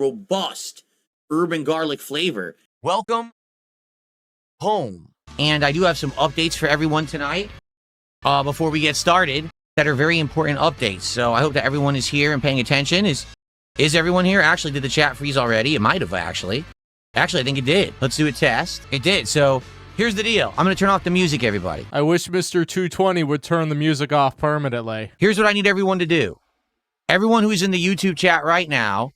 robust urban garlic flavor. Welcome home. And I do have some updates for everyone tonight before we get started that are very important updates. So I hope that everyone is here and paying attention. Is everyone here? Actually, did the chat freeze already? It might have, actually. Actually, I think it did. Let's do a test. It did. So here's the deal. I'm going to turn off the music, everybody. I wish Mr. 220 would turn the music off permanently. Here's what I need everyone to do. Everyone who's in the YouTube chat right now,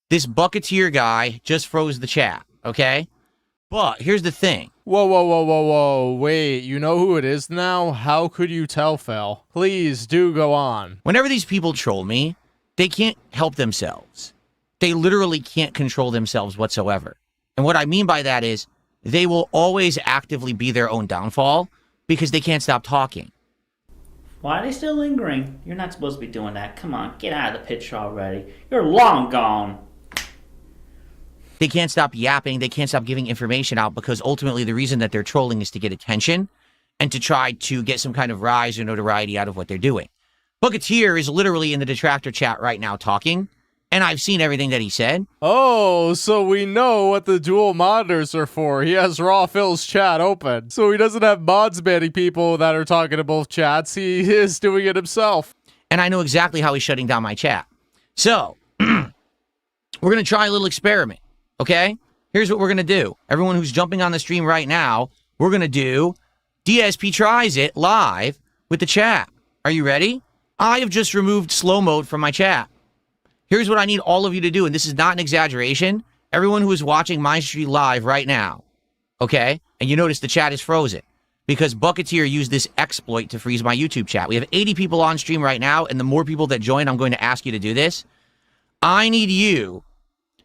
this Bucketeer guy just froze the chat, okay? But here's the thing. Whoa. Wait, you know who it is now? How could you tell, Phil? Please do go on. Whenever these people troll me, they can't help themselves. They literally can't control themselves whatsoever. And what I mean by that is they will always actively be their own downfall because they can't stop talking. Why are they still lingering? You're not supposed to be doing that. Come on, get out of the picture already. You're long gone. They can't stop yapping. They can't stop giving information out because ultimately the reason that they're trolling is to get attention and to try to get some kind of rise or notoriety out of what they're doing. Bucketeer is literally in the detractor chat right now talking, and I've seen everything that he said. Oh, so we know what the dual monitors are for. He has Raw Phil's chat open. So he doesn't have mods banning people that are talking to both chats. He is doing it himself. And I know exactly how he's shutting down my chat. So, we're going to try a little experiment, okay? Here's what we're going to do. Everyone who's jumping on the stream right now, we're going to do DSP tries it live with the chat. Are you ready? I have just removed slow mode from my chat. Here's what I need all of you to do, and this is not an exaggeration. Everyone who is watching my stream live right now, okay? And you notice the chat is frozen because Bucketeer used this exploit to freeze my YouTube chat. We have 80 people on stream right now, and the more people that join, I'm going to ask you to do this. I need you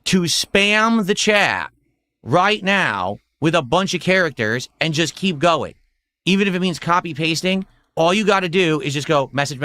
to spam the chat right now with a bunch of characters and just keep going. Even if it means copy-pasting, all you got to do is just go message.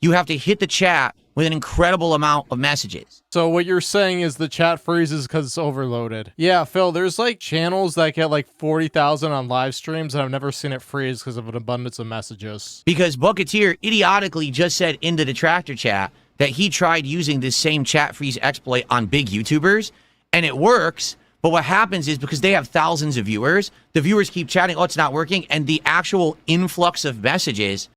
You have to hit the chat with an incredible amount of messages. So what you're saying is the chat freezes because it's overloaded. Yeah, Phil, there's like channels that get like 40,000 on live streams, and I've never seen it freeze because of an abundance of messages. Because Bucketeer idiotically just said in the detractor chat that he tried using this same chat freeze exploit on big YouTubers, and it works. But what happens is because they have thousands of viewers, the viewers keep chatting, oh, it's not working, and the actual influx of messages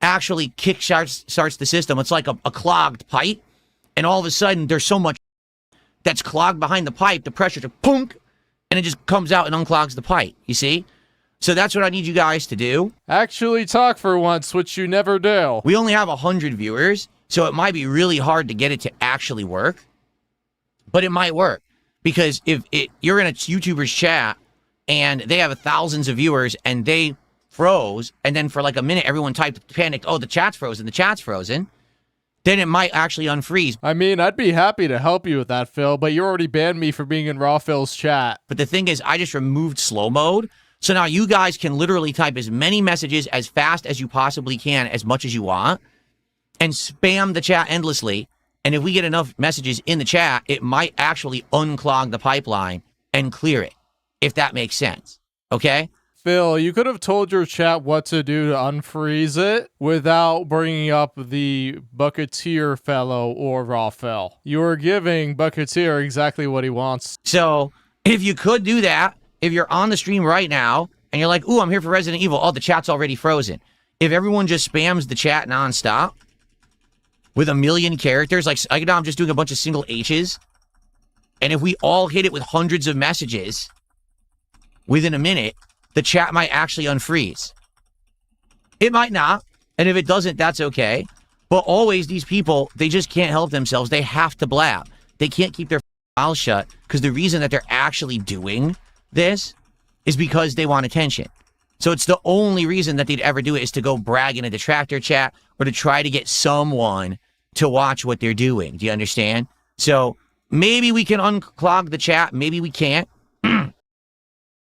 actually kickstarts the system. It's like a clogged pipe, and all of a sudden there's so much that's clogged behind the pipe, the pressure to punk, and it just comes out and unclogs the pipe, you see? So that's what I need you guys to do. Actually talk for once, which you never do. We only have 100 viewers, so it might be really hard to get it to actually work, but it might work. Because if you're in a YouTuber's chat and they have thousands of viewers and they froze, and then for like a minute everyone panicked, oh, the chat's frozen, then it might actually unfreeze. I mean, I'd be happy to help you with that, Phil, but you already banned me for being in Raw Phil's chat. But the thing is, I just removed slow mode, so now you guys can literally type as many messages as fast as you possibly can, as much as you want, and spam the chat endlessly. And if we get enough messages in the chat, it might actually unclog the pipeline and clear it, if that makes sense. Okay? Phil, you could have told your chat what to do to unfreeze it without bringing up the Bucketeer fellow or Raw Phil. You are giving Bucketeer exactly what he wants. So, if you could do that, if you're on the stream right now, and you're like, ooh, I'm here for Resident Evil. Oh, the chat's already frozen. If everyone just spams the chat nonstop, with 1 million characters, like right now I'm just doing a bunch of single H's, and if we all hit it with hundreds of messages within a minute, the chat might actually unfreeze. It might not, and if it doesn't, that's okay. But always these people, they just can't help themselves. They have to blab. They can't keep their mouths shut because the reason that they're actually doing this is because they want attention. So it's the only reason that they'd ever do it is to go brag in a detractor chat or to try to get someone to watch what they're doing. Do you understand? So maybe we can unclog the chat. Maybe we can't.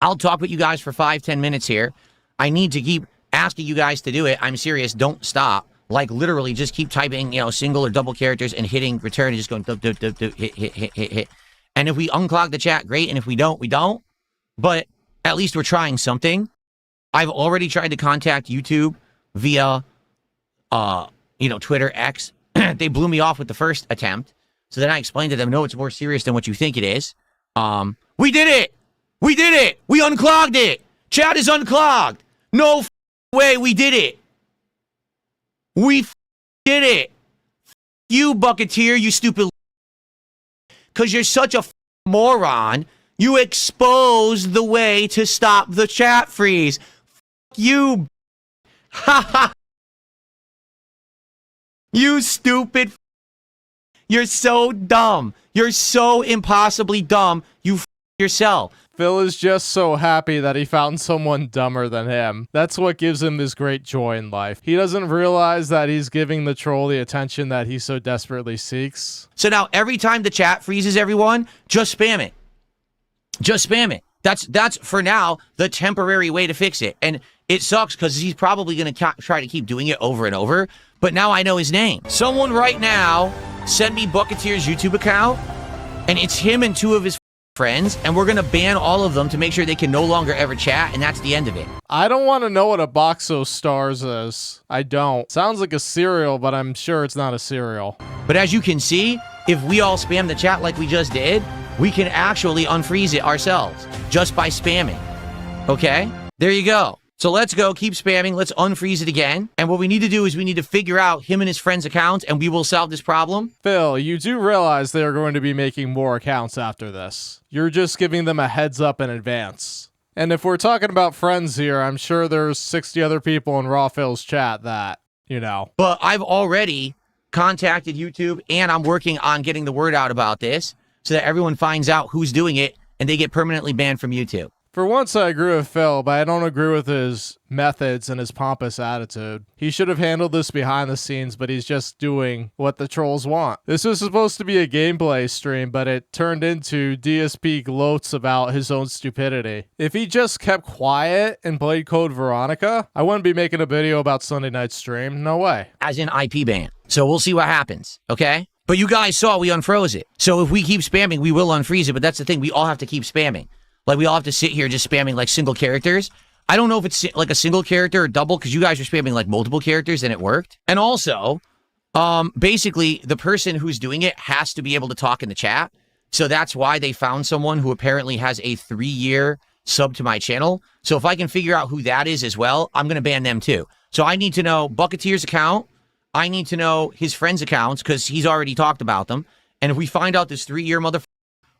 I'll talk with you guys for 5-10 minutes here. I need to keep asking you guys to do it. I'm serious. Don't stop. Like literally just keep typing, single or double characters and hitting return and just going hit. And if we unclog the chat, great. And if we don't, we don't. But at least we're trying something. I've already tried to contact YouTube via, Twitter X. They blew me off with the first attempt. So then I explained to them, no, it's more serious than what you think it is. We did it! We did it! We unclogged it! Chat is unclogged! No way, we did it! We did it! You, Bucketeer, you stupid... Because you're such a moron, you exposed the way to stop the chat freeze. You... Ha ha! You stupid... You're so dumb. You're so impossibly dumb. You yourself. Phil is just so happy that he found someone dumber than him. That's what gives him this great joy in life. He doesn't realize that he's giving the troll the attention that he so desperately seeks. So now every time the chat freezes everyone, just spam it. Just spam it. That's for now the temporary way to fix it. And it sucks because he's probably going to try to keep doing it over and over. But now I know his name. Someone right now send me Bucketeer's YouTube account, and it's him and 2 of his friends, and we're going to ban all of them to make sure they can no longer ever chat, and that's the end of it. I don't want to know what a box of stars is. I don't. Sounds like a cereal, but I'm sure it's not a cereal. But as you can see, if we all spam the chat like we just did, we can actually unfreeze it ourselves just by spamming. Okay? There you go. So let's go, keep spamming, let's unfreeze it again. And what we need to do is we need to figure out him and his friend's accounts, and we will solve this problem. Phil, you do realize they are going to be making more accounts after this. You're just giving them a heads up in advance. And if we're talking about friends here, I'm sure there's 60 other people in Raw Phil's chat that, you know. But I've already contacted YouTube, and I'm working on getting the word out about this so that everyone finds out who's doing it, and they get permanently banned from YouTube. For once, I agree with Phil, but I don't agree with his methods and his pompous attitude. He should have handled this behind the scenes, but he's just doing what the trolls want. This was supposed to be a gameplay stream, but it turned into DSP gloats about his own stupidity. If he just kept quiet and played Code Veronica, I wouldn't be making a video about Sunday night stream. No way. As in IP ban. So we'll see what happens, okay? But you guys saw we unfroze it. So if we keep spamming, we will unfreeze it, but that's the thing. We all have to keep spamming. Like, we all have to sit here just spamming, like, single characters. I don't know if it's, like, a single character or double, because you guys are spamming, like, multiple characters, and it worked. And also, basically, the person who's doing it has to be able to talk in the chat. So that's why they found someone who apparently has a 3-year sub to my channel. So if I can figure out who that is as well, I'm going to ban them, too. So I need to know Bucketeer's account. I need to know his friend's accounts, because he's already talked about them. And if we find out this 3-year motherfucker,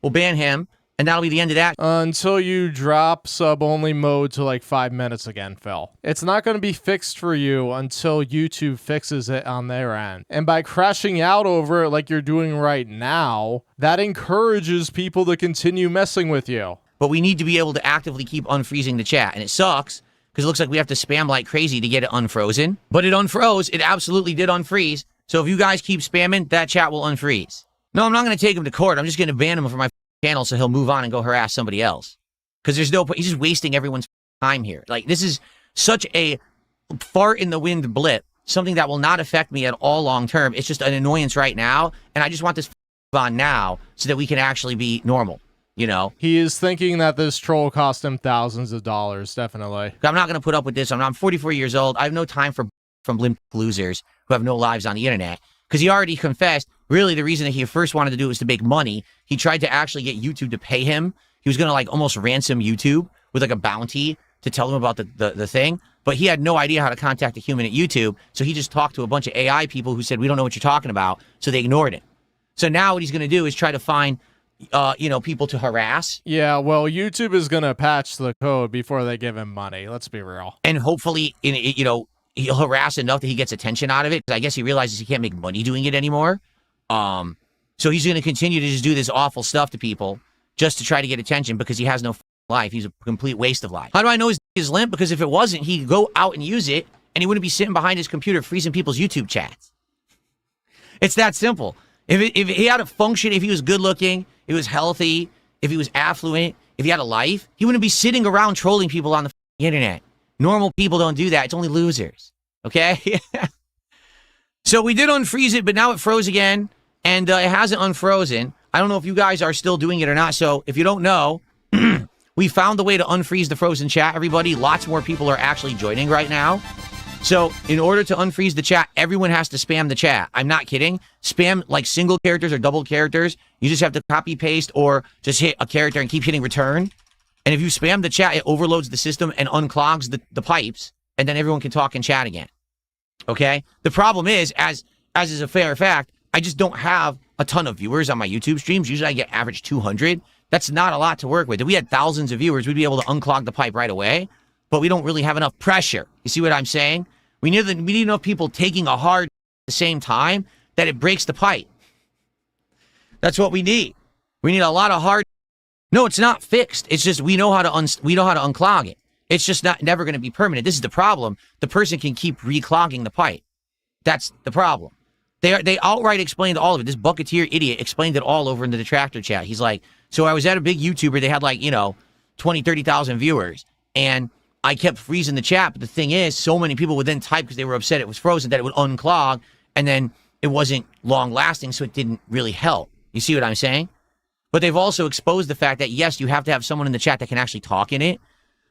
we'll ban him. And that'll be the end of that. Until you drop sub-only mode to like 5 minutes again, Phil. It's not going to be fixed for you until YouTube fixes it on their end. And by crashing out over it like you're doing right now, that encourages people to continue messing with you. But we need to be able to actively keep unfreezing the chat. And it sucks, because it looks like we have to spam like crazy to get it unfrozen. But it unfroze. It absolutely did unfreeze. So if you guys keep spamming, that chat will unfreeze. No, I'm not going to take him to court. I'm just going to ban him from my channel so he'll move on and go harass somebody else. Because there's no point. He's just wasting everyone's time here. Like, this is such a fart in the wind blip. Something that will not affect me at all long term. It's just an annoyance right now. And I just want this on now so that we can actually be normal. You know? He is thinking that this troll cost him thousands of dollars, definitely. I'm not going to put up with this. I'm 44 years old. I have no time for from limp losers who have no lives on the internet. Because he already confessed, really the reason that he first wanted to do it was to make money. He tried to actually get YouTube to pay him. He was going to like almost ransom YouTube with like a bounty to tell them about the thing. But he had no idea how to contact a human at YouTube. So he just talked to a bunch of AI people who said, we don't know what you're talking about. So they ignored it. So now what he's going to do is try to find, you know, people to harass. Yeah, well, YouTube is going to patch the code before they give him money. Let's be real. And hopefully, you know, he'll harass enough that he gets attention out of it. I guess he realizes he can't make money doing it anymore. So he's going to continue to just do this awful stuff to people just to try to get attention because he has no life. He's a complete waste of life. How do I know his limp? Because if it wasn't, he'd go out and use it, and he wouldn't be sitting behind his computer freezing people's YouTube chats. It's that simple. If he had a function, if he was good looking, if he was healthy, if he was affluent, if he had a life, he wouldn't be sitting around trolling people on the internet. Normal people don't do that. It's only losers. Okay? So we did unfreeze it, but now it froze again, and it hasn't unfrozen. I don't know if you guys are still doing it or not. So if you don't know, we found the way to unfreeze the frozen chat, everybody. Lots more people are actually joining right now. So in order to unfreeze the chat, everyone has to spam the chat. I'm not kidding. Spam like single characters or double characters. You just have to copy paste or just hit a character and keep hitting return. And if you spam the chat, it overloads the system and unclogs the pipes, and then everyone can talk and chat again. Okay? The problem is, as is a fair fact, I just don't have a ton of viewers on my YouTube streams. Usually I get average 200. That's not a lot to work with. If we had thousands of viewers, we'd be able to unclog the pipe right away. But we don't really have enough pressure. You see what I'm saying? We need enough people taking a hard at the same time that it breaks the pipe. That's what we need. We need a lot of hard. No, it's not fixed. It's just we know how to unclog it. It's just never going to be permanent. This is the problem. The person can keep reclogging the pipe. That's the problem. They outright explained all of it. This Bucketeer idiot explained it all over in the detractor chat. He's like, so I was at a big YouTuber. They had like, 20, 30,000 viewers. And I kept freezing the chat. But the thing is, so many people would then type because they were upset it was frozen that it would unclog. And then it wasn't long lasting. So it didn't really help. You see what I'm saying? But they've also exposed the fact that, yes, you have to have someone in the chat that can actually talk in it.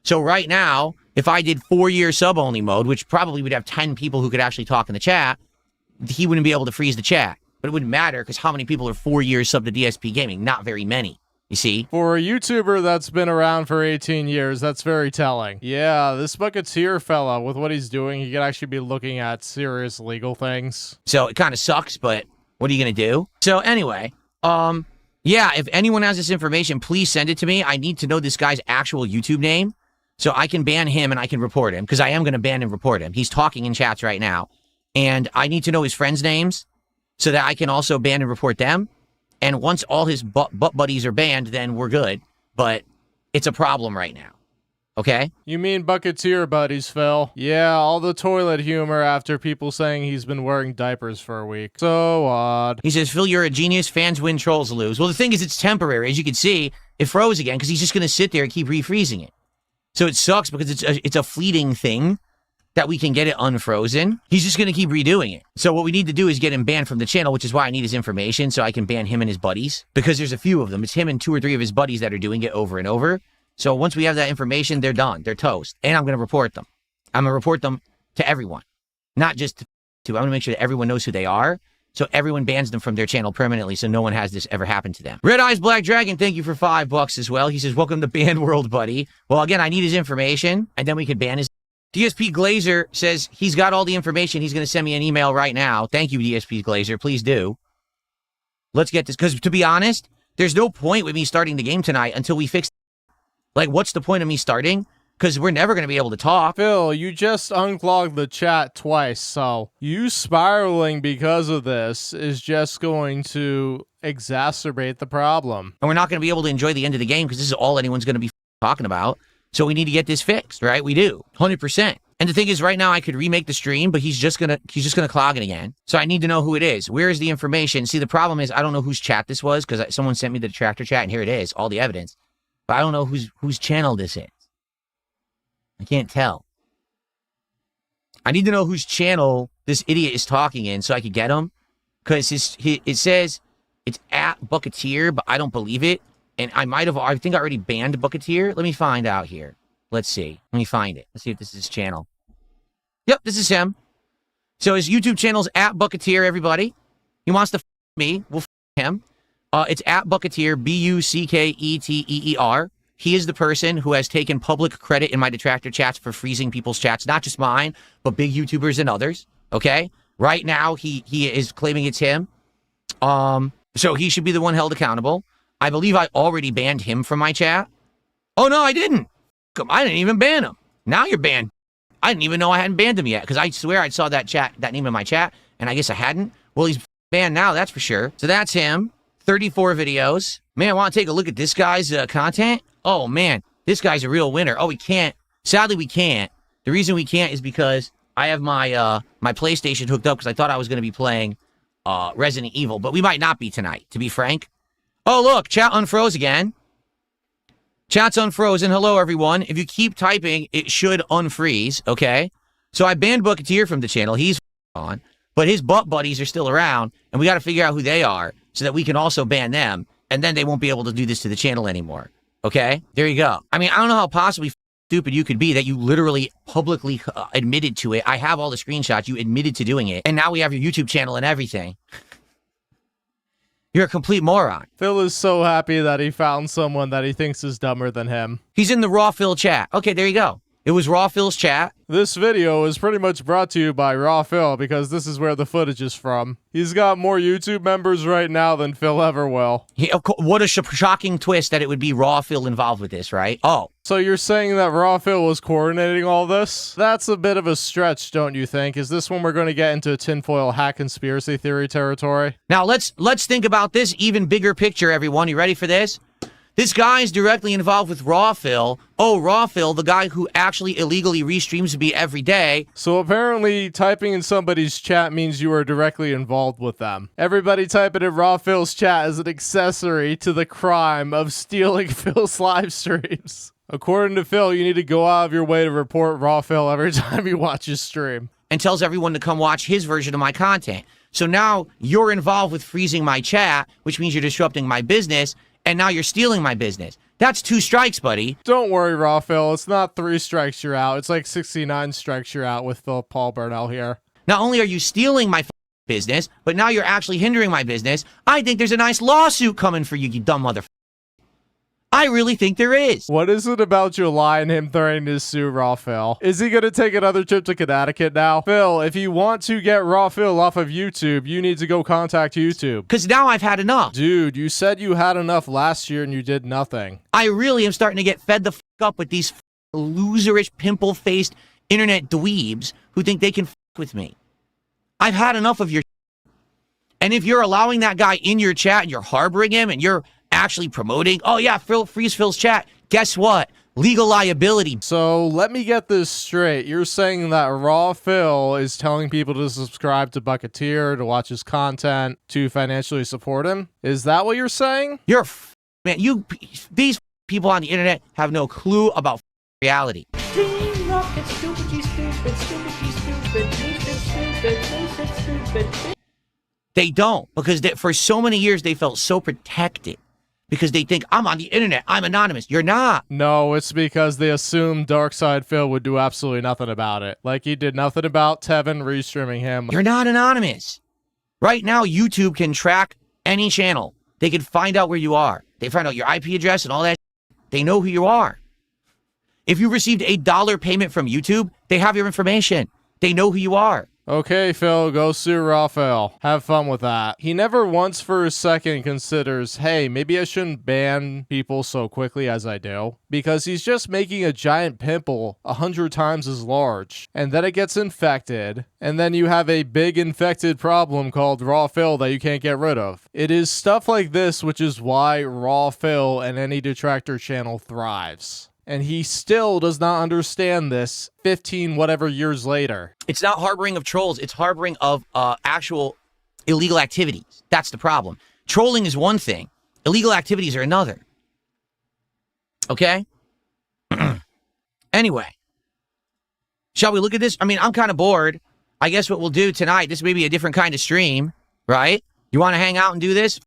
So right now, if I did 4-year sub-only mode, which probably would have 10 people who could actually talk in the chat, he wouldn't be able to freeze the chat. But it wouldn't matter because how many people are 4 years sub to DSP Gaming? Not very many, you see? For a YouTuber that's been around for 18 years, that's very telling. Yeah, this Bucketeer fella, with what he's doing, he could actually be looking at serious legal things. So it kind of sucks, but what are you going to do? So anyway, yeah, if anyone has this information, please send it to me. I need to know this guy's actual YouTube name so I can ban him and I can report him because I am going to ban and report him. He's talking in chats right now. And I need to know his friends' names so that I can also ban and report them. And once all his butt buddies are banned, then we're good. But it's a problem right now. Okay? You mean Bucketeer buddies, Phil? Yeah, all the toilet humor after people saying he's been wearing diapers for a week. So odd. He says, Phil, you're a genius. Fans win, trolls lose. Well, the thing is, it's temporary. As you can see, it froze again because he's just going to sit there and keep refreezing it. So it sucks because it's a fleeting thing that we can get it unfrozen. He's just going to keep redoing it. So what we need to do is get him banned from the channel, which is why I need his information so I can ban him and his buddies because there's a few of them. It's him and 2 or 3 of his buddies that are doing it over and over. So once we have that information, they're done. They're toast. And I'm going to report them. I'm going to report them to everyone, not just to I'm going to make sure that everyone knows who they are. So everyone bans them from their channel permanently so no one has this ever happen to them. Red Eyes Black Dragon, thank you for $5 as well. He says, welcome to Banned World, buddy. Well, again, I need his information and then we could ban his. DSP Glazer says he's got all the information. He's going to send me an email right now. Thank you, DSP Glazer. Please do. Let's get this. Because to be honest, there's no point with me starting the game tonight until we fix. Like, what's the point of me starting? Because we're never going to be able to talk. Phil, you just unclogged the chat twice, so you spiraling because of this is just going to exacerbate the problem. And we're not going to be able to enjoy the end of the game because this is all anyone's going to be talking about. So we need to get this fixed, right? We do. 100%. And the thing is, right now, I could remake the stream, but he's just gonna clog it again. So I need to know who it is. Where is the information? See, the problem is I don't know whose chat this was because someone sent me the detractor chat, and here it is, all the evidence. But I don't know whose channel this is. I can't tell. I need to know whose channel this idiot is talking in so I could get him. Because it says it's at Bucketeer, but I don't believe it. And I think I already banned Bucketeer. Let me find out here. Let's see. Let me find it. Let's see if this is his channel. Yep, this is him. So his YouTube channel's at Bucketeer, everybody. He wants to me. We'll him. It's at Bucketeer, Bucketeer. He is the person who has taken public credit in my detractor chats for freezing people's chats, not just mine, but big YouTubers and others. Okay? Right now, he is claiming it's him. So he should be the one held accountable. I believe I already banned him from my chat. Oh, no, I didn't. I didn't even ban him. Now you're banned. I didn't even know I hadn't banned him yet because I swear I saw that name in my chat, and I guess I hadn't. Well, he's banned now, that's for sure. So that's him. 34 videos. Man, I want to take a look at this guy's content. Oh, man, this guy's a real winner. Oh, we can't. Sadly, we can't. The reason we can't is because I have my my PlayStation hooked up because I thought I was going to be playing Resident Evil, but we might not be tonight, to be frank. Oh, look, chat unfroze again. Chat's unfrozen. Hello, everyone. If you keep typing, it should unfreeze, okay? So I banned Bucketeer from the channel. He's on. But his butt buddies are still around, and we got to figure out who they are so that we can also ban them, and then they won't be able to do this to the channel anymore, okay? There you go. I mean, I don't know how possibly stupid you could be that you literally publicly admitted to it. I have all the screenshots. You admitted to doing it. And now we have your YouTube channel and everything. You're a complete moron. Phil is so happy that he found someone that he thinks is dumber than him. He's in the Raw Phil chat. Okay, there you go. It was Raw Phil's chat. This video is pretty much brought to you by Raw Phil because this is where the footage is from. He's got more YouTube members right now than Phil ever will. What a shocking twist that it would be Raw Phil involved with this, right? Oh. So you're saying that Raw Phil was coordinating all this? That's a bit of a stretch, don't you think? Is this when we're going to get into tinfoil hat conspiracy theory territory? Now let's think about this even bigger picture, everyone. You ready for this? This guy is directly involved with Raw Phil. Oh, Raw Phil, the guy who actually illegally restreams me every day. So apparently typing in somebody's chat means you are directly involved with them. Everybody typing in Raw Phil's chat is an accessory to the crime of stealing Phil's live streams. According to Phil, you need to go out of your way to report Raw Phil every time you watch his stream. And tells everyone to come watch his version of my content. So now you're involved with freezing my chat, which means you're disrupting my business. And now you're stealing my business. That's 2 strikes, buddy. Don't worry, Raw Phil. It's not 3 strikes you're out. It's like 69 strikes you're out with Philip Paul Burnell here. Not only are you stealing my business, but now you're actually hindering my business. I think there's a nice lawsuit coming for you, you dumb motherfucker. I really think there is. What is it about July and him threatening to sue Raw Phil? Is he going to take another trip to Connecticut now? Phil, if you want to get Raw Phil off of YouTube, you need to go contact YouTube. Because now I've had enough. Dude, you said you had enough last year and you did nothing. I really am starting to get fed the up with these loserish, pimple-faced internet dweebs who think they can with me. I've had enough of your And if you're allowing that guy in your chat and you're harboring him and you're actually promoting, oh yeah, freeze Phil's chat, guess what? Legal liability. So let me get this straight. You're saying that Raw Phil is telling people to subscribe to Bucketeer, to watch his content, to financially support him? Is that what you're saying? You're man, these people on the internet have no clue about reality. Team Rocket, stupid, G stupid, stupid, G stupid, stupid. They don't, because for so many years they felt so protected. Because they think, I'm on the internet, I'm anonymous. You're not. No, it's because they assumed Darkside Phil would do absolutely nothing about it. Like he did nothing about Tevin restreaming him. You're not anonymous. Right now, YouTube can track any channel. They can find out where you are. They find out your IP address and all that. They know who you are. If you received $1 payment from YouTube, they have your information. They know who you are. Okay, Phil, go sue Raw Phil. Have fun with that. He never once for a second considers, hey, maybe I shouldn't ban people so quickly as I do. Because he's just making a giant pimple 100 times as large. And then it gets infected. And then you have a big infected problem called Raw Phil that you can't get rid of. It is stuff like this which is why Raw Phil and any detractor channel thrives. And he still does not understand this 15 whatever years later. It's not harboring of trolls. It's harboring of actual illegal activities. That's the problem. Trolling is one thing. Illegal activities are another. Okay? Anyway. Shall we look at this? I mean, I'm kind of bored. I guess what we'll do tonight, this may be a different kind of stream, right? You want to hang out and do this?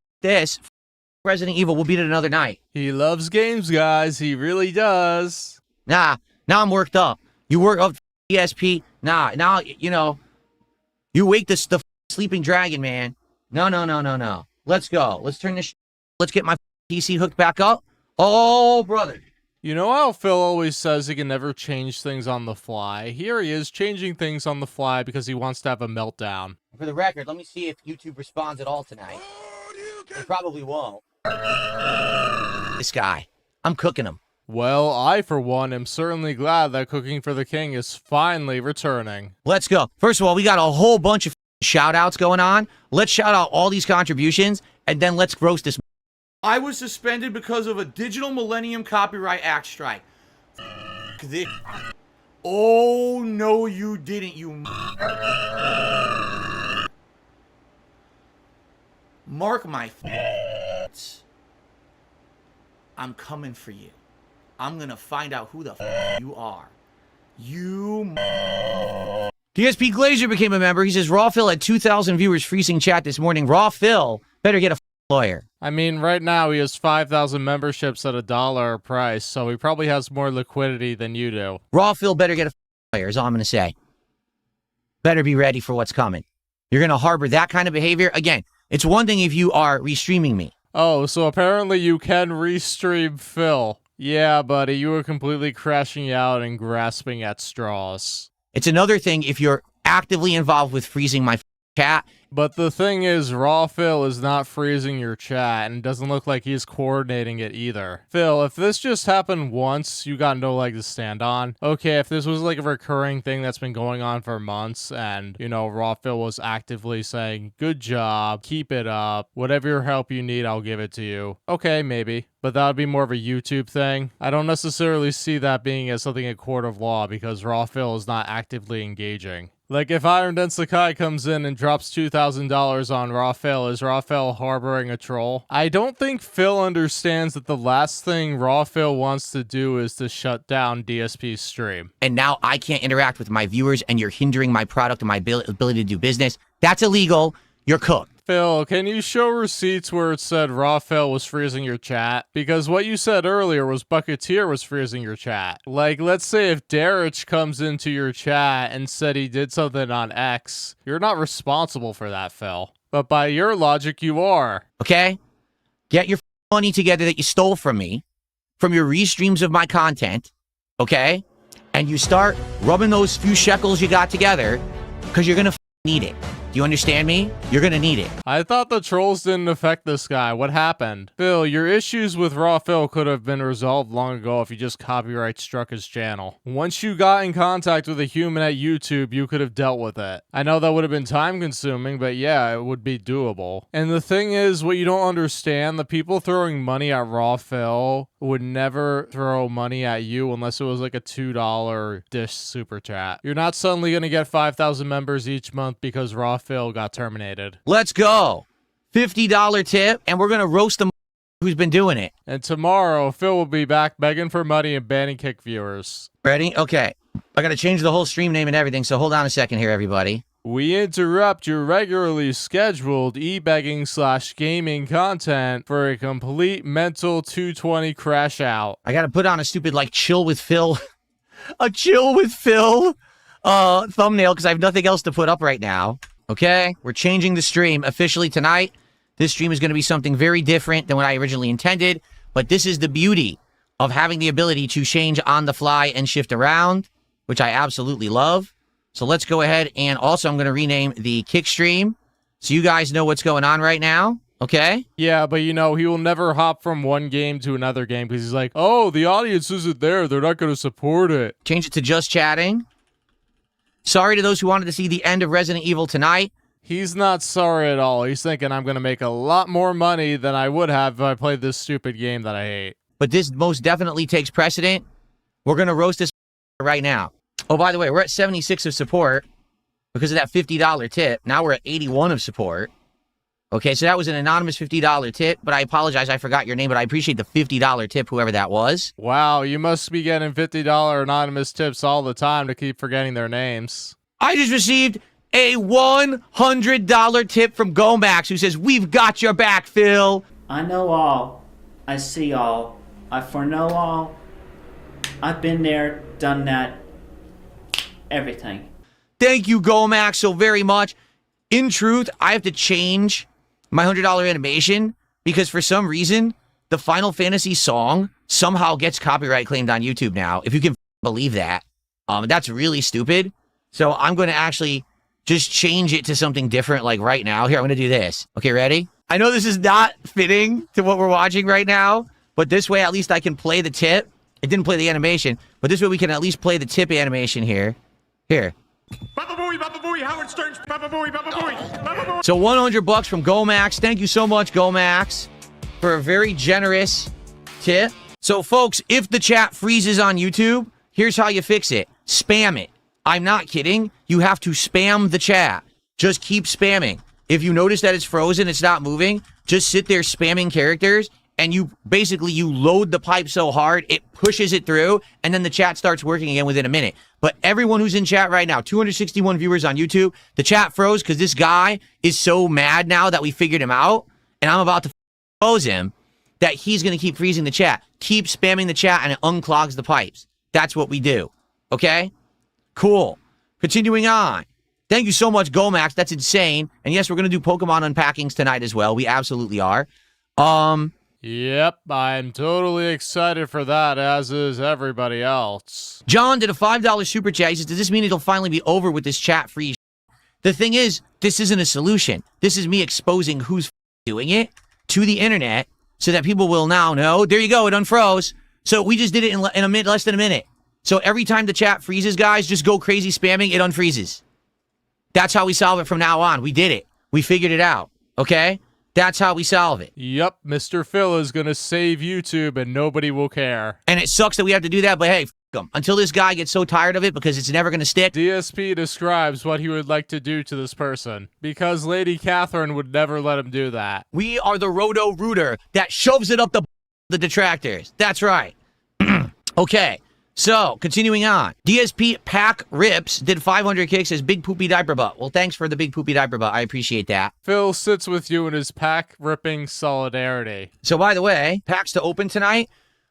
Resident Evil, we'll beat it another night. He loves games, guys. He really does. Nah, now I'm worked up. You work up DSP. Nah, now, you know, you wake the sleeping dragon, man. No. Let's go. Let's turn this. Let's get my PC hooked back up. Oh, brother. You know how Phil always says he can never change things on the fly? Here he is changing things on the fly because he wants to have a meltdown. For the record, let me see if YouTube responds at all tonight. They probably won't. This guy. I'm cooking him. Well, I, for one, am certainly glad that Cooking for the King is finally returning. Let's go. First of all, we got a whole bunch of shout-outs going on. Let's shout out all these contributions, and then let's roast this. I was suspended because of a Digital Millennium Copyright Act strike. This. Oh, no, you didn't, you... Mark my I'm coming for you. I'm gonna find out who the you are. You DSP Glazer became a member. He says, Raw Phil had 2,000 viewers freezing chat this morning. Raw Phil better get a lawyer. I mean, right now he has 5,000 memberships at $1 a price, so he probably has more liquidity than you do. Raw Phil better get a lawyer, is all I'm going to say. Better be ready for what's coming. You're going to harbor that kind of behavior? Again, it's one thing if you are restreaming me. Oh, so apparently you can restream Phil. Yeah, buddy, you were completely crashing out and grasping at straws. It's another thing if you're actively involved with freezing my chat. But the thing is, Raw Phil is not freezing your chat, and it doesn't look like he's coordinating it either. Phil, if this just happened once, you got no leg to stand on. Okay, if this was like a recurring thing that's been going on for months, and, you know, Raw Phil was actively saying, good job, keep it up, whatever help you need, I'll give it to you. Okay, maybe. But that would be more of a YouTube thing. I don't necessarily see that being as something in court of law, because Raw Phil is not actively engaging. Like, if Iron Den Sakai comes in and drops $2,000 on Raw Phil, is Raw Phil harboring a troll? I don't think Phil understands that the last thing Raw Phil wants to do is to shut down DSP's stream. And now I can't interact with my viewers, and you're hindering my product and my ability to do business. That's illegal. You're cooked. Phil, can you show receipts where it said Raw Phil was freezing your chat? Because what you said earlier was Bucketeer was freezing your chat. Like, let's say if Darich comes into your chat and said he did something on X, you're not responsible for that, Phil. But by your logic, you are. Okay? Get your money together that you stole from me, from your restreams of my content, okay? And you start rubbing those few shekels you got together, because you're gonna need it. Do you understand me? You're gonna need it. I thought the trolls didn't affect this guy. What happened? Phil, your issues with Raw Phil could have been resolved long ago if you just copyright struck his channel. Once you got in contact with a human at YouTube, you could have dealt with it. I know that would have been time consuming, but yeah, it would be doable. And the thing is, what you don't understand, the people throwing money at Raw Phil would never throw money at you unless it was like a $2 dish super chat. You're not suddenly gonna get 5,000 members each month because Raw Phil got terminated. Let's go. $50 tip, and we're gonna roast the who's been doing it. And tomorrow, Phil will be back begging for money and banning kick viewers. Ready? Okay. I gotta change the whole stream name and everything, so hold on a second here, everybody. We interrupt your regularly scheduled e-begging/gaming content for a complete mental 220 crash out. I gotta put on a stupid, like, chill with Phil. A chill with Phil thumbnail, because I have nothing else to put up right now. Okay? We're changing the stream officially tonight. This stream is going to be something very different than what I originally intended, but this is the beauty of having the ability to change on the fly and shift around, which I absolutely love. So let's go ahead, and also I'm going to rename the kick stream so you guys know what's going on right now. Okay? Yeah, but you know, he will never hop from one game to another game because he's like, oh, the audience isn't there. They're not going to support it. Change it to just chatting. Sorry to those who wanted to see the end of Resident Evil tonight. He's not sorry at all. He's thinking I'm going to make a lot more money than I would have if I played this stupid game that I hate. But this most definitely takes precedent. We're going to roast this right now. Oh, by the way, we're at 76 of support because of that $50 tip. Now we're at 81 of support. Okay, so that was an anonymous $50 tip, but I apologize, I forgot your name, but I appreciate the $50 tip, whoever that was. Wow, you must be getting $50 anonymous tips all the time to keep forgetting their names. I just received a $100 tip from Gomax, who says, we've got your back, Phil. I know all. I see all. I foreknow all. I've been there, done that. Everything. Thank you, Gomax, so very much. In truth, I have to change my $100 animation because for some reason, the Final Fantasy song somehow gets copyright claimed on YouTube now, if you can believe that. That's really stupid. So I'm going to actually just change it to something different, like right now. Here, I'm going to do this. Okay, ready? I know this is not fitting to what we're watching right now, but this way at least I can play the tip. It didn't play the animation, but this way we can at least play the tip animation here. Here. Baba Booey, Howard Stern's Baba Booey, Baba Booey, Baba Booey. So $100 from Gomax. Thank you so much, Gomax, for a very generous tip. So folks, if the chat freezes on YouTube, here's how you fix it. Spam it. I'm not kidding. You have to spam the chat. Just keep spamming. If you notice that it's frozen, it's not moving, just sit there spamming characters, and you load the pipe so hard, it pushes it through, and then the chat starts working again within a minute. But everyone who's in chat right now, 261 viewers on YouTube, the chat froze because this guy is so mad now that we figured him out, and I'm about to expose him that he's going to keep freezing the chat. Keep spamming the chat and it unclogs the pipes. That's what we do. Okay? Cool. Continuing on. Thank you so much, Gomax. That's insane. And yes, we're going to do Pokemon unpackings tonight as well. We absolutely are. Yep, I'm totally excited for that, as is everybody else. John did a $5 super chat. He says, does this mean it'll finally be over with this chat free? The thing is, this isn't a solution. This is me exposing who's doing it to the internet so that people will now know. There you go. It unfroze. So we just did it in a minute, less than a minute. So every time the chat freezes, guys, just go crazy spamming. It unfreezes. That's how we solve it from now on. We did it. We figured it out. Okay? That's how we solve it. Yep, Mr. Phil is gonna save YouTube and nobody will care. And it sucks that we have to do that, but hey, f him. Until this guy gets so tired of it because it's never going to stick. DSP describes what he would like to do to this person, because Lady Catherine would never let him do that. We are the roto-rooter that shoves it up the detractors. That's right. Okay. So, continuing on. DSP Pack Rips did 500 kicks as Big Poopy Diaper Butt. Well, thanks for the Big Poopy Diaper Butt. I appreciate that. Phil sits with you in his pack-ripping solidarity. So, by the way, packs to open tonight.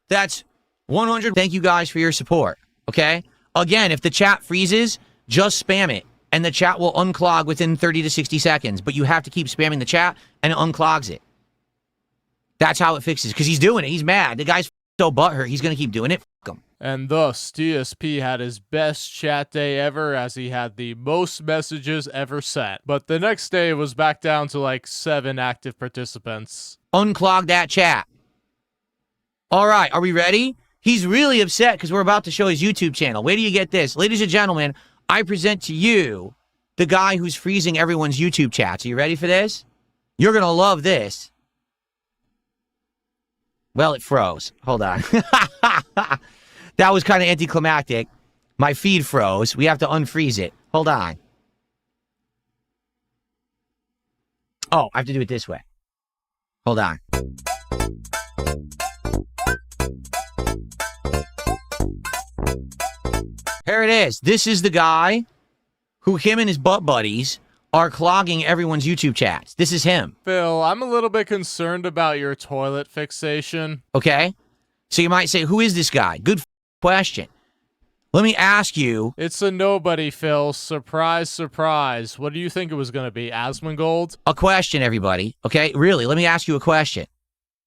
That's 100. Thank you guys for your support. Okay? Again, if the chat freezes, just spam it. And the chat will unclog within 30 to 60 seconds. But you have to keep spamming the chat, and it unclogs it. That's how it fixes. Because he's doing it. He's mad. The guy's so butthurt. He's going to keep doing it. F*** him. And thus, DSP had his best chat day ever, as he had the most messages ever sent. But the next day was back down to like 7 active participants. Unclog that chat. All right, are we ready? He's really upset because we're about to show his YouTube channel. Wait till you get this. Ladies and gentlemen, I present to you the guy who's freezing everyone's YouTube chats. Are you ready for this? You're going to love this. Well, it froze. Hold on. That was kind of anticlimactic. My feed froze. We have to unfreeze it. Hold on. Oh, I have to do it this way. Hold on. Here it is. This is the guy who him and his butt buddies are clogging everyone's YouTube chats. This is him. Phil, I'm a little bit concerned about your toilet fixation. Okay? So you might say, who is this guy? Good question. Let me ask you. It's a nobody, Phil. Surprise, surprise. What do you think it was going to be? Asmongold? A question, everybody. Okay? Really, let me ask you a question.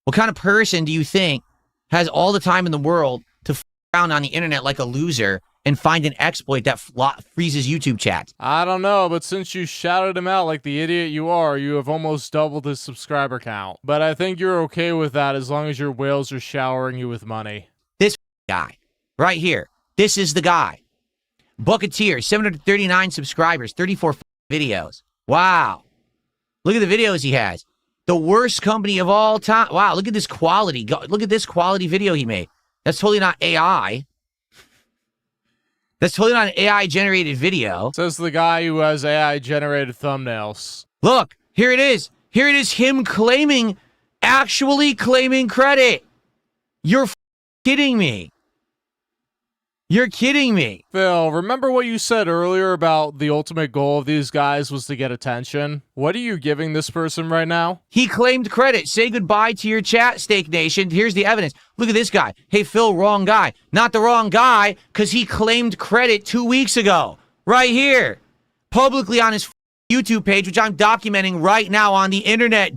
What kind of person do you think has all the time in the world to f around on the internet like a loser and find an exploit that freezes YouTube chats? I don't know, but since you shouted him out like the idiot you are, you have almost doubled his subscriber count. But I think you're okay with that as long as your whales are showering you with money. This guy. Right here. This is the guy. Bucketeer, 739 subscribers, 34 videos. Wow. Look at the videos he has. The worst company of all time. Wow, look at this quality. Look at this quality video he made. That's totally not AI. That's totally not an AI-generated video. Says the guy who has AI-generated thumbnails. Look, here it is. Here it is, him actually claiming credit. You're kidding me. You're kidding me. Phil, remember what you said earlier about the ultimate goal of these guys was to get attention? What are you giving this person right now? He claimed credit. Say goodbye to your chat, Steak Nation. Here's the evidence. Look at this guy. Hey, Phil, wrong guy. Not the wrong guy, because he claimed credit 2 weeks ago. Right here. Publicly on his YouTube page, which I'm documenting right now on the internet.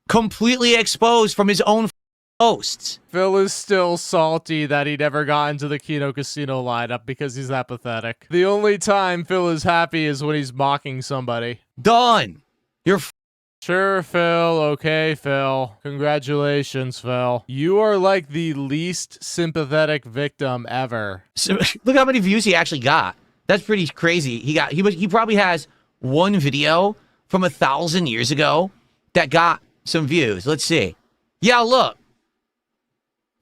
Completely exposed from his own posts. Phil is still salty that he never got into the Kino Casino lineup because he's that pathetic. The only time Phil is happy is when he's mocking somebody. Done. You're Sure, Phil. Okay, Phil. Congratulations, Phil. You are like the least sympathetic victim ever. So, look how many views he actually got. That's pretty crazy. He probably has one video from 1,000 years ago that got some views. Let's see. Yeah, look.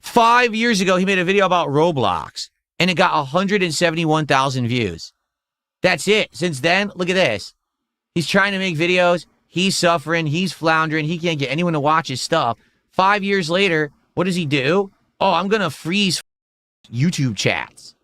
5 years ago, he made a video about Roblox, and it got 171,000 views. That's it. Since then, look at this. He's trying to make videos. He's suffering. He's floundering. He can't get anyone to watch his stuff. 5 years later, what does he do? Oh, I'm going to freeze YouTube chats.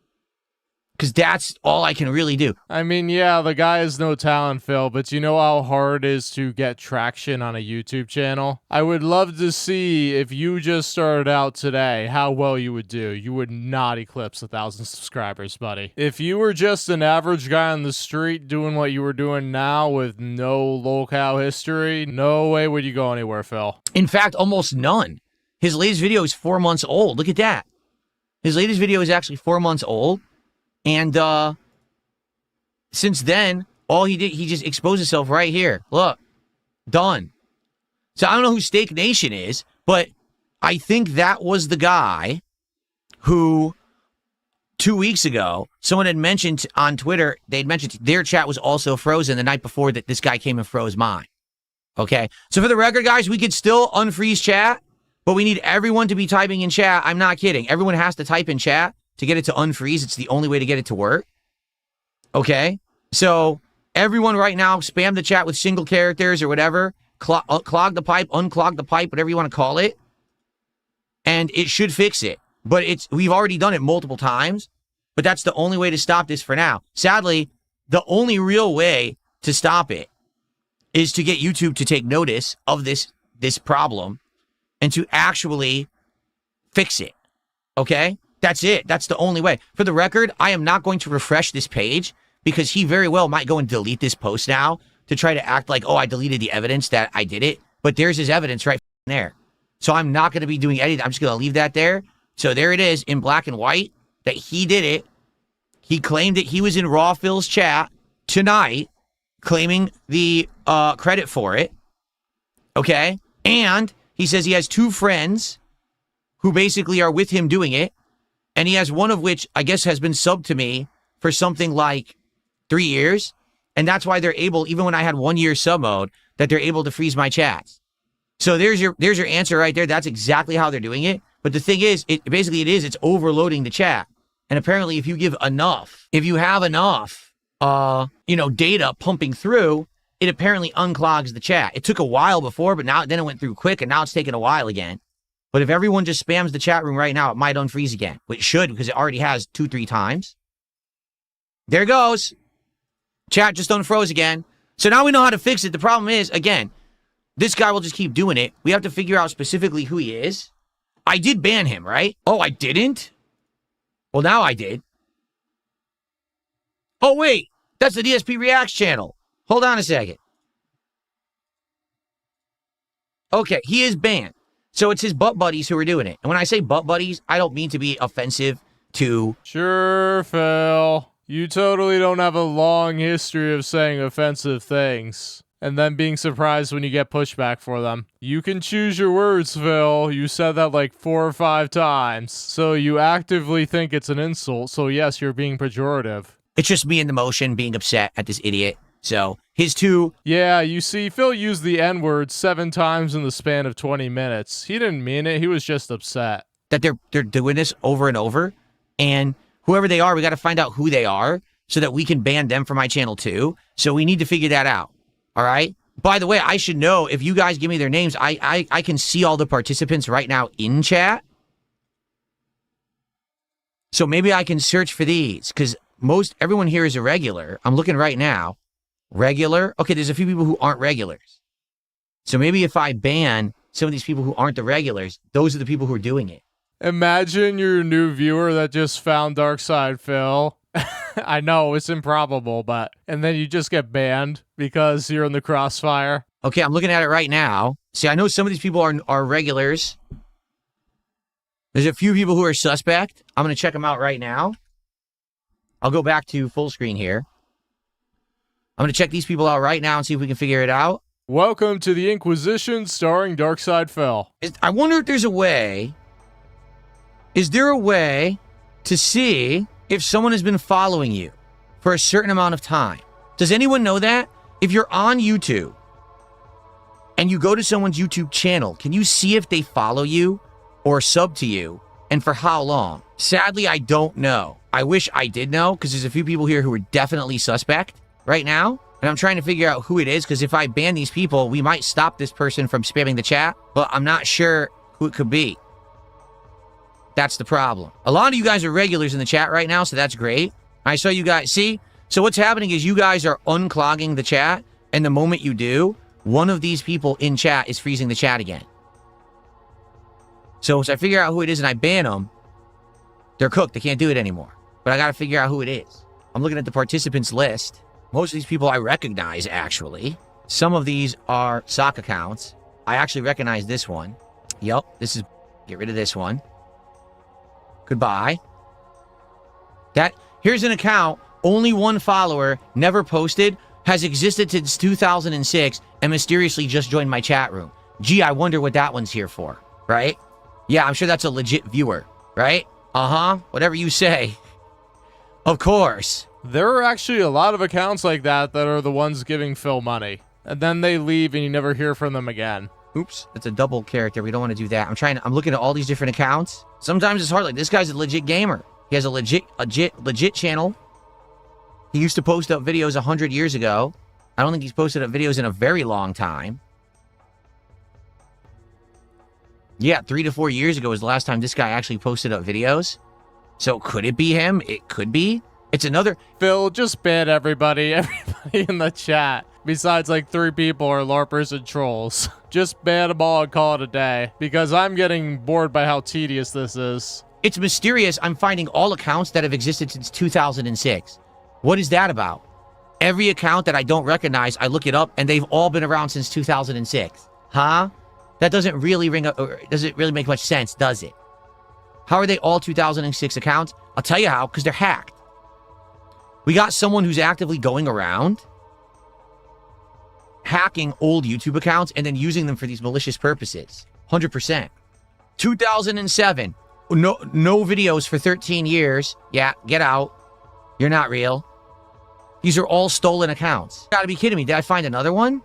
because that's all I can really do. I mean, yeah, the guy has no talent, Phil, but you know how hard it is to get traction on a YouTube channel? I would love to see if you just started out today, how well you would do. You would not eclipse 1,000 subscribers, buddy. If you were just an average guy on the street doing what you were doing now with no lolcow history, no way would you go anywhere, Phil. In fact, almost none. His latest video is 4 months old. Look at that. His latest video is actually 4 months old. And since then, all he did, he just exposed himself right here. Look, done. So I don't know who Steak Nation is, but I think that was the guy who 2 weeks ago, someone had mentioned on Twitter, they'd mentioned their chat was also frozen the night before that this guy came and froze mine. Okay, so for the record, guys, we could still unfreeze chat, but we need everyone to be typing in chat. I'm not kidding. Everyone has to type in chat to get it to unfreeze. It's the only way to get it to work. Okay? So, everyone right now, spam the chat with single characters or whatever. Clog the pipe, unclog the pipe, whatever you want to call it. And it should fix it. But we've already done it multiple times. But that's the only way to stop this for now. Sadly, the only real way to stop it is to get YouTube to take notice of this problem and to actually fix it. Okay? That's it. That's the only way. For the record, I am not going to refresh this page because he very well might go and delete this post now to try to act like, oh, I deleted the evidence that I did it. But there's his evidence right there. So I'm not going to be doing anything. I'm just going to leave that there. So there it is in black and white that he did it. He claimed that he was in Raw Phil's chat tonight, claiming the credit for it. Okay? And he says he has 2 friends who basically are with him doing it. And he has one of which, I guess, has been subbed to me for something like 3 years. And that's why they're able, even when I had 1 year sub mode, that they're able to freeze my chats. So there's your answer right there. That's exactly how they're doing it. But the thing is, it's overloading the chat. And apparently if you give enough, if you have enough, data pumping through, it apparently unclogs the chat. It took a while before, but then it went through quick, and now it's taking a while again. But if everyone just spams the chat room right now, it might unfreeze again. Which it should, because it already has 2-3 times. There it goes. Chat just unfroze again. So now we know how to fix it. The problem is, again, this guy will just keep doing it. We have to figure out specifically who he is. I did ban him, right? Oh, I didn't? Well, now I did. Oh, wait. That's the DSP Reacts channel. Hold on a second. Okay, he is banned. So it's his butt buddies who are doing it. And when I say butt buddies, I don't mean to be offensive to... Sure, Phil. You totally don't have a long history of saying offensive things and then being surprised when you get pushback for them. You can choose your words, Phil. You said that like 4 or 5 times. So you actively think it's an insult. So yes, you're being pejorative. It's just me in the motion being upset at this idiot. So his 2... Yeah, you see, Phil used the N-word 7 times in the span of 20 minutes. He didn't mean it. He was just upset. That they're doing this over and over. And whoever they are, we got to find out who they are so that we can ban them from my channel too. So we need to figure that out. All right? By the way, I should know, if you guys give me their names, I can see all the participants right now in chat. So maybe I can search for these, because everyone here is a regular. I'm looking right now. Regular. Okay, there's a few people who aren't regulars. So maybe if I ban some of these people who aren't the regulars, those are the people who are doing it. Imagine you're a new viewer that just found Darkside Phil. I know, it's improbable, and then you just get banned because you're in the crossfire. Okay, I'm looking at it right now. See, I know some of these people are regulars. There's a few people who are suspect. I'm going to check them out right now. I'll go back to full screen here. I'm going to check these people out right now and see if we can figure it out. Welcome to the Inquisition starring Darkside Phil. I wonder if there's a way... Is there a way to see if someone has been following you for a certain amount of time? Does anyone know that? If you're on YouTube and you go to someone's YouTube channel, can you see if they follow you or sub to you and for how long? Sadly, I don't know. I wish I did know, because there's a few people here who are definitely suspect right now. And I'm trying to figure out who it is, because if I ban these people, we might stop this person from spamming the chat, but I'm not sure who it could be. That's the problem. A lot of you guys are regulars in the chat right now, so that's great. I saw you guys. See? So what's happening is you guys are unclogging the chat, and the moment you do, one of these people in chat is freezing the chat again. So once I figure out who it is and I ban them, they're cooked. They can't do it anymore. But I got to figure out who it is. I'm looking at the participants list. Most of these people I recognize, actually. Some of these are sock accounts. I actually recognize this one. Yup, this is... Get rid of this one. Goodbye. Here's an account, only one follower, never posted, has existed since 2006, and mysteriously just joined my chat room. Gee, I wonder what that one's here for, right? Yeah, I'm sure that's a legit viewer, right? Uh-huh, whatever you say. Of course. There are actually a lot of accounts like that are the ones giving Phil money. And then they leave and you never hear from them again. Oops, that's a double character. We don't want to do that. I'm looking at all these different accounts. Sometimes it's hard. Like, this guy's a legit gamer. He has a legit channel. He used to post up videos 100 years ago. I don't think he's posted up videos in a very long time. Yeah, 3 to 4 years ago was the last time this guy actually posted up videos. So could it be him? It could be. It's another... Phil, just ban everybody. Everybody in the chat. Besides like 3 people are LARPers and trolls. Just ban them all and call it a day. Because I'm getting bored by how tedious this is. It's mysterious. I'm finding all accounts that have existed since 2006. What is that about? Every account that I don't recognize, I look it up, and they've all been around since 2006. Huh? That doesn't really doesn't really make much sense, does it? How are they all 2006 accounts? I'll tell you how, because they're hacked. We got someone who's actively going around hacking old YouTube accounts and then using them for these malicious purposes. 100%. 2007. No videos for 13 years. Yeah, get out. You're not real. These are all stolen accounts. You gotta be kidding me. Did I find another one?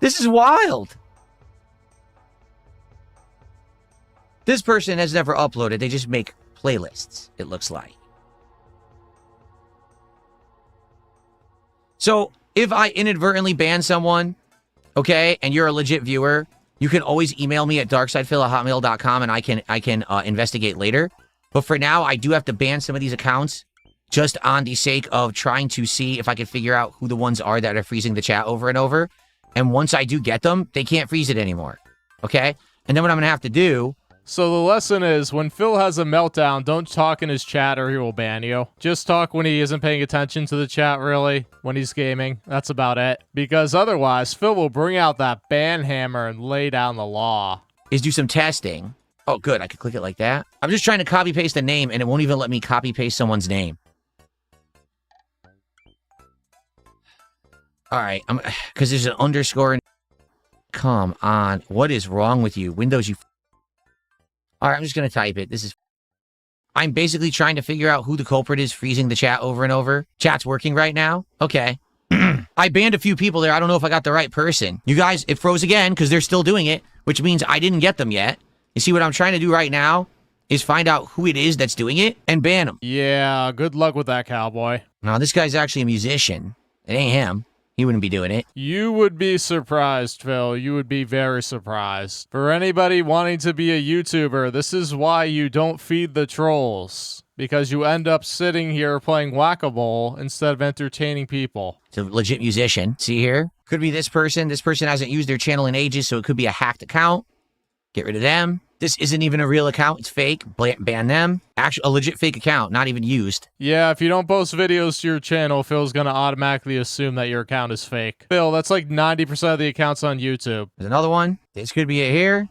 This is wild. This person has never uploaded. They just make playlists, it looks like. So, if I inadvertently ban someone, okay, and you're a legit viewer, you can always email me at darksidephil@hotmail.com and I can investigate later. But for now, I do have to ban some of these accounts just on the sake of trying to see if I can figure out who the ones are that are freezing the chat over and over. And once I do get them, they can't freeze it anymore, okay? And then what I'm going to have to do... So the lesson is, when Phil has a meltdown, don't talk in his chat or he will ban you. Just talk when he isn't paying attention to the chat, really, when he's gaming. That's about it. Because otherwise, Phil will bring out that ban hammer and lay down the law. Is do some testing. Oh, good. I can click it like that. I'm just trying to copy-paste a name, and it won't even let me copy-paste someone's name. All right. Because there's an underscore. Come on. What is wrong with you? Windows, you... All right, I'm just going to type it. I'm basically trying to figure out who the culprit is freezing the chat over and over. Chat's working right now? Okay. I banned a few people there. I don't know if I got the right person. You guys, it froze again because they're still doing it, which means I didn't get them yet. You see what I'm trying to do right now is find out who it is that's doing it and ban them. Yeah, good luck with that, cowboy. No, this guy's actually a musician. It ain't him. He wouldn't be doing it. You would be surprised, Phil. You would be very surprised. For anybody wanting to be a YouTuber, this is why you don't feed the trolls. Because you end up sitting here playing whack-a-mole instead of entertaining people. It's a legit musician. See here? Could be this person. This person hasn't used their channel in ages, so it could be a hacked account. Get rid of them. This isn't even a real account. It's fake. Ban them. Actually, a legit fake account, not even used. Yeah, if you don't post videos to your channel, Phil's gonna automatically assume that your account is fake. Phil, that's like 90% of the accounts on YouTube. There's another one. This could be it here.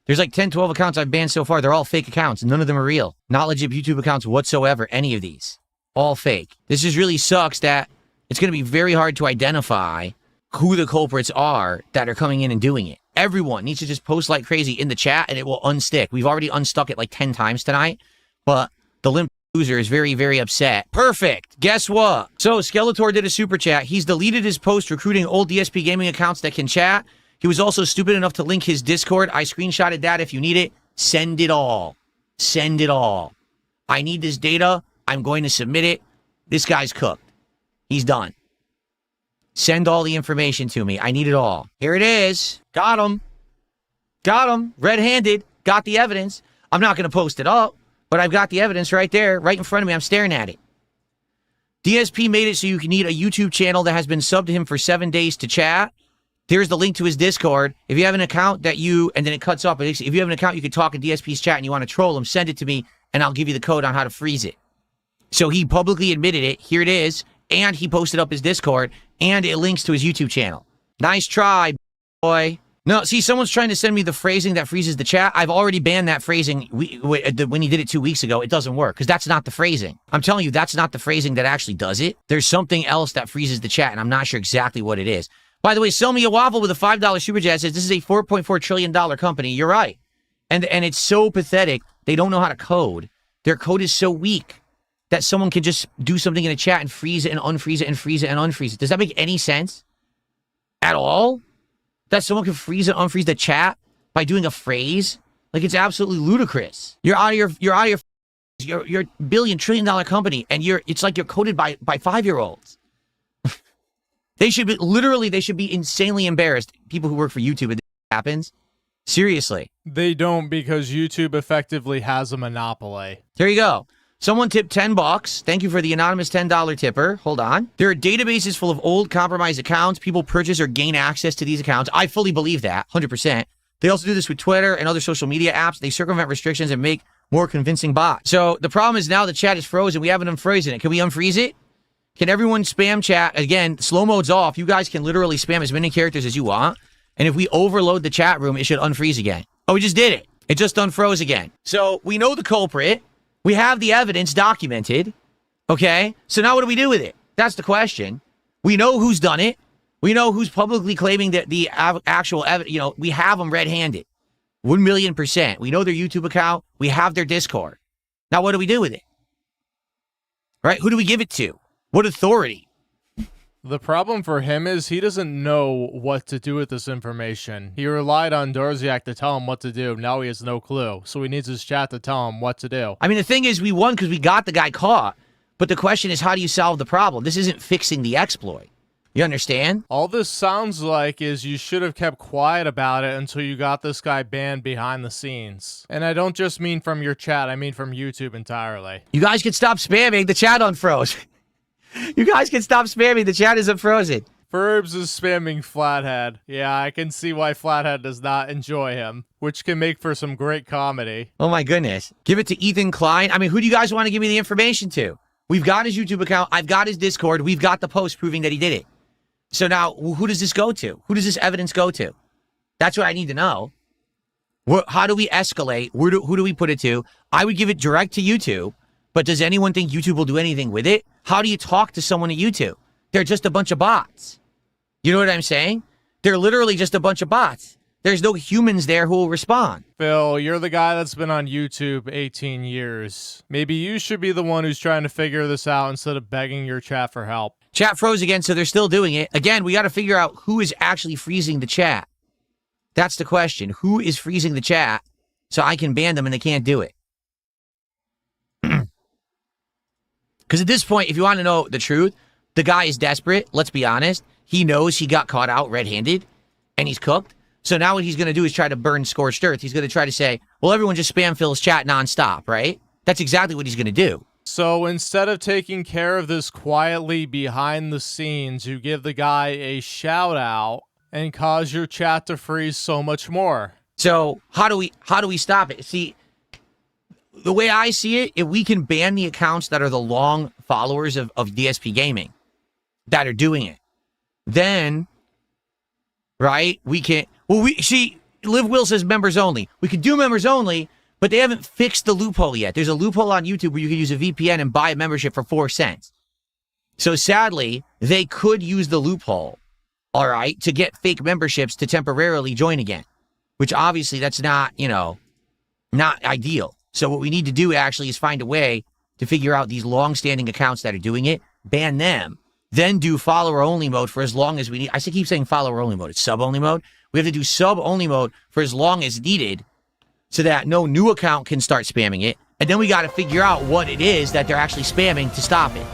There's like 10, 12 accounts I've banned so far. They're all fake accounts. None of them are real. Not legit YouTube accounts whatsoever, any of these. All fake. This just really sucks that it's going to be very hard to identify who the culprits are that are coming in and doing it. Everyone needs to just post like crazy in the chat and it will unstick. We've already unstuck it like 10 times tonight, but the limp loser is very, very upset. Perfect. Guess what? So Skeletor did a super chat. He's deleted his post recruiting old DSP gaming accounts that can chat. He was also stupid enough to link his Discord. I screenshotted that. If you need it, send it all. Send it all. I need this data. I'm going to submit it. This guy's cooked. He's done. Send all the information to me. I need it all. Here it is. Got him. Got him. Red-handed. Got the evidence. I'm not going to post it up, but I've got the evidence right there, right in front of me. I'm staring at it. DSP made it so you can need a YouTube channel that has been subbed to him for 7 days to chat. Here's the link to his Discord. If you have an account that you, and then it cuts off, if you have an account you can talk in DSP's chat and you want to troll him, send it to me, and I'll give you the code on how to freeze it. So he publicly admitted it. Here it is. And he posted up his Discord, and it links to his YouTube channel. Nice try, boy. No, see, someone's trying to send me the phrasing that freezes the chat. I've already banned that phrasing when he did it 2 weeks ago. It doesn't work, because that's not the phrasing. I'm telling you, that's not the phrasing that actually does it. There's something else that freezes the chat, and I'm not sure exactly what it is. By the way, Sell Me a Waffle with a $5 super chat says, this is a $4.4 trillion company. You're right. And it's so pathetic. They don't know how to code. Their code is so weak that someone can just do something in a chat and freeze it and unfreeze it and freeze it and unfreeze it. Does that make any sense at all? That someone can freeze and unfreeze the chat by doing a phrase? Like, it's absolutely ludicrous. You're out of your billion trillion dollar company, and it's like you're coded by 5-year-olds. They should be insanely embarrassed. People who work for YouTube, and this happens. Seriously. They don't, because YouTube effectively has a monopoly. There you go. Someone tipped $10. Thank you for the anonymous $10 tipper. Hold on. There are databases full of old compromised accounts. People purchase or gain access to these accounts. I fully believe that, 100%. They also do this with Twitter and other social media apps. They circumvent restrictions and make more convincing bots. So the problem is now the chat is frozen. We haven't unfrozen it. Can we unfreeze it? Can everyone spam chat? Again, slow mode's off. You guys can literally spam as many characters as you want. And if we overload the chat room, it should unfreeze again. Oh, we just did it. It just unfroze again. So we know the culprit. We have the evidence documented. Okay? So now what do we do with it? That's the question. We know who's done it. We know who's publicly claiming that the actual evidence, we have them red-handed. 1,000,000%. We know their YouTube account. We have their Discord. Now what do we do with it? Right? Who do we give it to? What authority? The problem for him is he doesn't know what to do with this information. He relied on Dorziak to tell him what to do. Now he has no clue. So he needs his chat to tell him what to do. I mean, the thing is, we won because we got the guy caught. But the question is, how do you solve the problem? This isn't fixing the exploit. You understand? All this sounds like is you should have kept quiet about it until you got this guy banned behind the scenes. And I don't just mean from your chat. I mean from YouTube entirely. You guys can stop spamming. The chat unfroze. You guys can stop spamming. The chat is unfrozen. Furbs is spamming Flathead. Yeah, I can see why Flathead does not enjoy him, which can make for some great comedy. Oh my goodness. Give it to Ethan Klein. I mean, who do you guys want to give me the information to? We've got his YouTube account. I've got his Discord. We've got the post proving that he did it. So now, who does this go to? Who does this evidence go to? That's what I need to know. How do we escalate? Who do we put it to? I would give it direct to YouTube. But does anyone think YouTube will do anything with it? How do you talk to someone at YouTube? They're just a bunch of bots. You know what I'm saying? They're literally just a bunch of bots. There's no humans there who will respond. Phil, you're the guy that's been on YouTube 18 years. Maybe you should be the one who's trying to figure this out instead of begging your chat for help. Chat froze again, so they're still doing it. Again, we got to figure out who is actually freezing the chat. That's the question. Who is freezing the chat so I can ban them and they can't do it? Because at this point, if you want to know the truth, the guy is desperate. Let's be honest. He knows he got caught out red-handed, and he's cooked. So now what he's going to do is try to burn scorched earth. He's going to try to say, well, everyone just spam Phil's chat nonstop, right? That's exactly what he's going to do. So instead of taking care of this quietly behind the scenes, you give the guy a shout-out and cause your chat to freeze so much more. So how do we stop it? See, the way I see it, if we can ban the accounts that are the long followers of DSP Gaming that are doing it, then, right, we can, Live Will says members only. We could do members only, but they haven't fixed the loophole yet. There's a loophole on YouTube where you can use a VPN and buy a membership for 4 cents. So sadly, they could use the loophole, all right, to get fake memberships to temporarily join again, which obviously that's not, not ideal. So what we need to do actually is find a way to figure out these long-standing accounts that are doing it, ban them, then do follower-only mode for as long as we need. I keep saying follower-only mode. It's sub-only mode. We have to do sub-only mode for as long as needed so that no new account can start spamming it. And then we got to figure out what it is that they're actually spamming to stop it.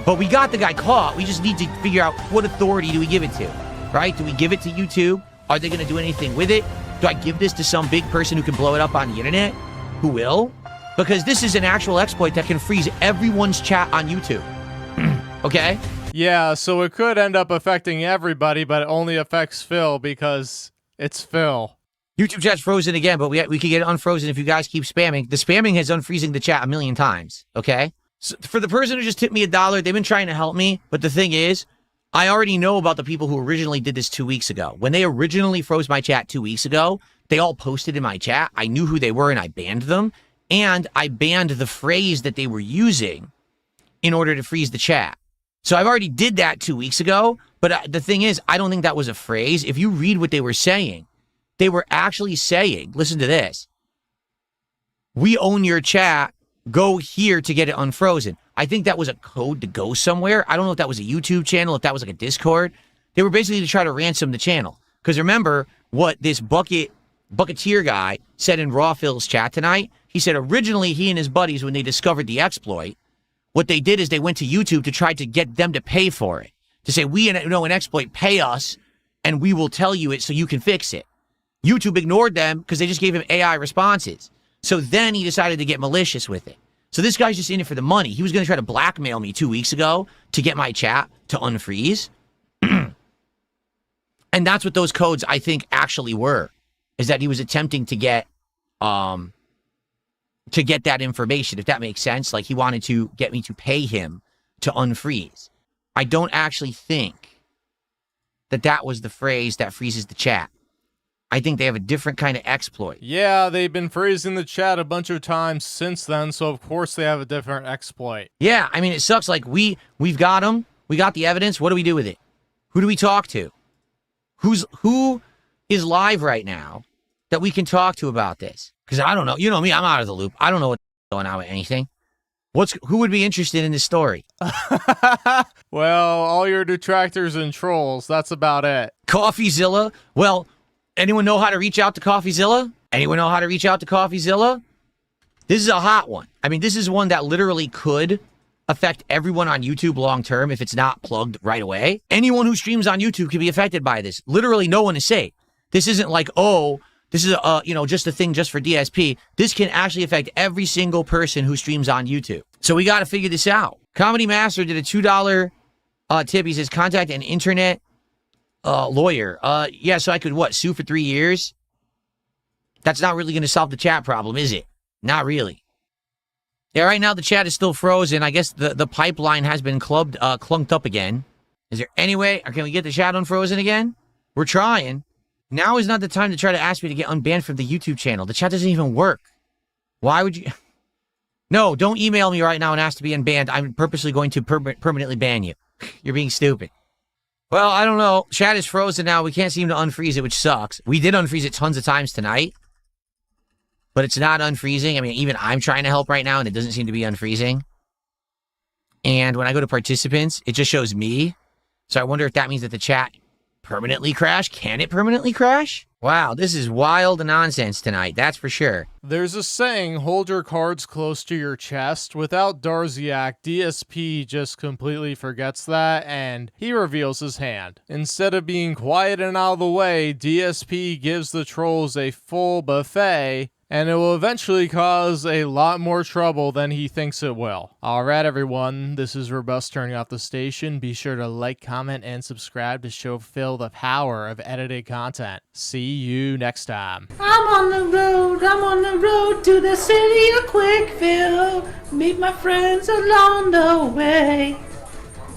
But we got the guy caught. We just need to figure out what authority do we give it to, right? Do we give it to YouTube? Are they going to do anything with it? Do I give this to some big person who can blow it up on the internet? Who will? because this is an actual exploit that can freeze everyone's chat on YouTube. Okay? Yeah, so it could end up affecting everybody, but it only affects Phil because it's Phil. YouTube chat's frozen again, but we could get it unfrozen if you guys keep spamming. The spamming has unfreezing the chat a million times, okay? So for the person who just tipped me $1, they've been trying to help me, but the thing is, I already know about the people who originally did this 2 weeks ago. When they originally froze my chat 2 weeks ago, they all posted in my chat. I knew who they were and I banned them, and I banned the phrase that they were using in order to freeze the chat. So I've already did that 2 weeks ago, but the thing is, I don't think that was a phrase. If you read what they were saying, they were actually saying, listen to this, we own your chat, go here to get it unfrozen. I think that was a code to go somewhere. I don't know if that was a YouTube channel, if that was like a Discord. They were basically to try to ransom the channel. Because remember what this Bucketeer guy said in Rawphil's chat tonight? He said originally he and his buddies, when they discovered the exploit, what they did is they went to YouTube to try to get them to pay for it. To say, we know an exploit, pay us, and we will tell you it so you can fix it. YouTube ignored them because they just gave him AI responses. So then he decided to get malicious with it. So this guy's just in it for the money. He was going to try to blackmail me 2 weeks ago to get my chat to unfreeze. And that's what those codes, I think, actually were. Is that he was attempting to get that information, if that makes sense. Like, he wanted to get me to pay him to unfreeze. I don't actually think that that was the phrase that freezes the chat. I think they have a different kind of exploit. Yeah, they've been freezing the chat a bunch of times since then, so of course they have a different exploit. Yeah, I mean, it sucks. Like, we've got them. We got the evidence. What do we do with it? Who do we talk to? Who is live right now that we can talk to about this? Because I don't know. You know me, I'm out of the loop. I don't know what's going on with anything. Who would be interested in this story? Well, all your detractors and trolls, that's about it. CoffeeZilla? Well, anyone know how to reach out to CoffeeZilla? Anyone know how to reach out to CoffeeZilla? This is a hot one. I mean, this is one that literally could affect everyone on YouTube long term if it's not plugged right away. Anyone who streams on YouTube can be affected by this. Literally no one is safe. This isn't like, oh, this is just a thing just for DSP. This can actually affect every single person who streams on YouTube. So we got to figure this out. Comedy Master did a $2 tip. He says, contact an internet lawyer. Yeah, so I could, sue for 3 years? That's not really going to solve the chat problem, is it? Not really. Yeah, right now the chat is still frozen. I guess the pipeline has been clunked up again. Is there any way, or can we get the chat unfrozen again? We're trying. Now is not the time to try to ask me to get unbanned from the YouTube channel. The chat doesn't even work. Why would you? No, don't email me right now and ask to be unbanned. I'm purposely going to permanently ban you. You're being stupid. Well, I don't know. Chat is frozen now. We can't seem to unfreeze it, which sucks. We did unfreeze it tons of times tonight. But it's not unfreezing. I mean, even I'm trying to help right now, and it doesn't seem to be unfreezing. And when I go to participants, it just shows me. So I wonder if that means that the chat permanently crashed. Can it permanently crash? Wow, this is wild nonsense tonight. That's for sure. There's a saying, hold your cards close to your chest. Without Darziak, DSP just completely forgets that, and he reveals his hand. Instead of being quiet and out of the way, DSP gives the trolls a full buffet, and it will eventually cause a lot more trouble than he thinks it will. Alright everyone, this is Robust turning off the station. Be sure to like, comment, and subscribe to show Phil the power of edited content. See you next time. I'm on the road to the city of Quickville. Meet my friends along the way.